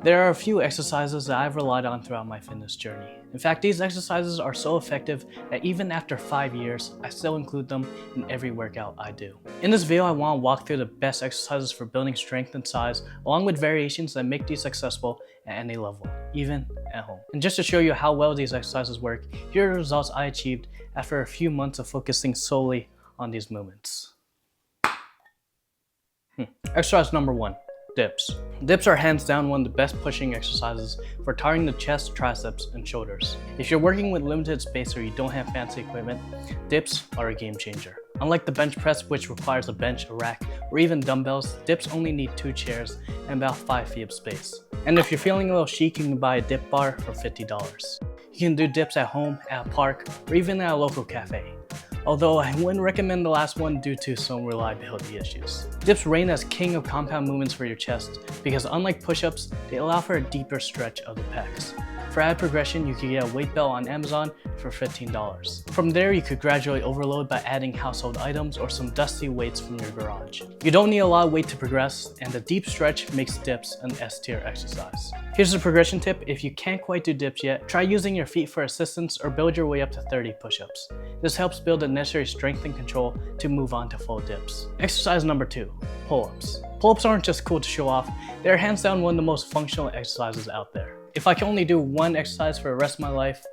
There are a few exercises that I've relied on throughout my fitness journey. In fact, these exercises are so effective that even after 5 years, I still include them in every workout I do. In this video, I want to walk through the best exercises for building strength and size, along with variations that make these accessible at any level, even at home. And just to show you how well these exercises work, here are the results I achieved after a few months of focusing solely on these movements. Exercise number 1. Dips. Dips are hands down one of the best pushing exercises for targeting the chest, triceps, and shoulders. If you're working with limited space or you don't have fancy equipment, dips are a game changer. Unlike the bench press, which requires a bench, a rack, or even dumbbells, dips only need 2 chairs and about 5 feet of space. And if you're feeling a little chic, you can buy a dip bar for $50. You can do dips at home, at a park, or even at a local cafe. Although I wouldn't recommend the last one due to some reliability issues. Dips reign as king of compound movements for your chest because unlike push-ups, they allow for a deeper stretch of the pecs. For added progression, you can get a weight belt on Amazon for $15. From there, you could gradually overload by adding household items or some dusty weights from your garage. You don't need a lot of weight to progress, and the deep stretch makes dips an S-tier exercise. Here's a progression tip: if you can't quite do dips yet, try using your feet for assistance or build your way up to 30 push-ups. This helps build the necessary strength and control to move on to full dips. Exercise number 2, pull-ups. Pull-ups aren't just cool to show off, they're hands down one of the most functional exercises out there. If I can only do one exercise for the rest of my life,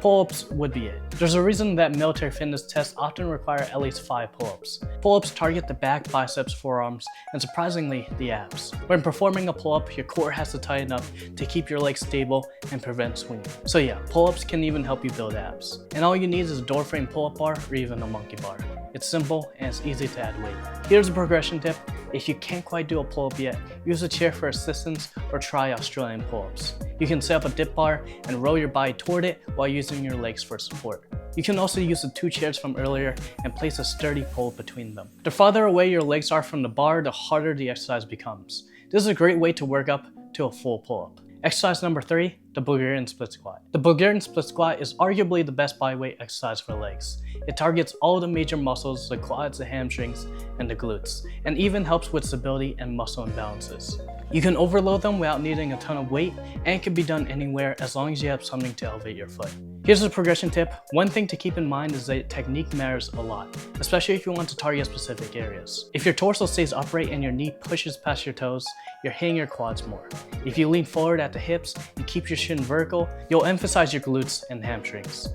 pull-ups would be it. There's a reason that military fitness tests often require at least 5 pull-ups. Pull-ups target the back, biceps, forearms, and surprisingly, the abs. When performing a pull-up, your core has to tighten up to keep your legs stable and prevent swinging. So yeah, pull-ups can even help you build abs. And all you need is a door frame pull-up bar or even a monkey bar. It's simple and it's easy to add weight. Here's a progression tip: if you can't quite do a pull-up yet, use a chair for assistance or try Australian pull-ups. You can set up a dip bar and roll your body toward it while using your legs for support. You can also use the 2 chairs from earlier and place a sturdy pole between them. The farther away your legs are from the bar, the harder the exercise becomes. This is a great way to work up to a full pull-up. Exercise number 3, the Bulgarian split squat. The Bulgarian split squat is arguably the best bodyweight exercise for legs. It targets all the major muscles, the quads, the hamstrings, and the glutes, and even helps with stability and muscle imbalances. You can overload them without needing a ton of weight, and it can be done anywhere as long as you have something to elevate your foot. Here's a progression tip: one thing to keep in mind is that technique matters a lot, especially if you want to target specific areas. If your torso stays upright and your knee pushes past your toes, you're hitting your quads more. If you lean forward at the hips and keep your shin vertical, you'll emphasize your glutes and hamstrings.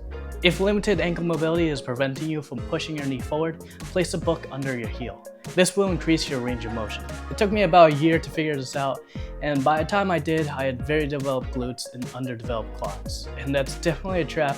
If limited ankle mobility is preventing you from pushing your knee forward, place a book under your heel. This will increase your range of motion. It took me about a year to figure this out, and by the time I did, I had very developed glutes and underdeveloped quads. And that's definitely a trap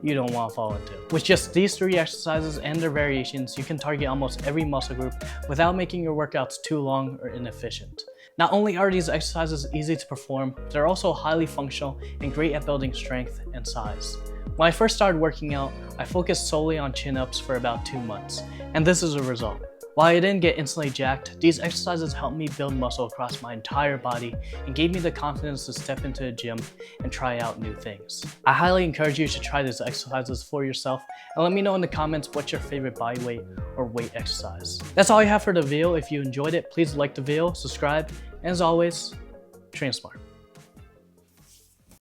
you don't want to fall into. With just these 3 exercises and their variations, you can target almost every muscle group without making your workouts too long or inefficient. Not only are these exercises easy to perform, they're also highly functional and great at building strength and size. When I first started working out, I focused solely on chin-ups for about 2 months, and this is a result. While I didn't get instantly jacked, these exercises helped me build muscle across my entire body and gave me the confidence to step into the gym and try out new things. I highly encourage you to try these exercises for yourself and let me know in the comments what's your favorite body weight or weight exercise. That's all I have for the video. If you enjoyed it, please like the video, subscribe, and as always, train smart.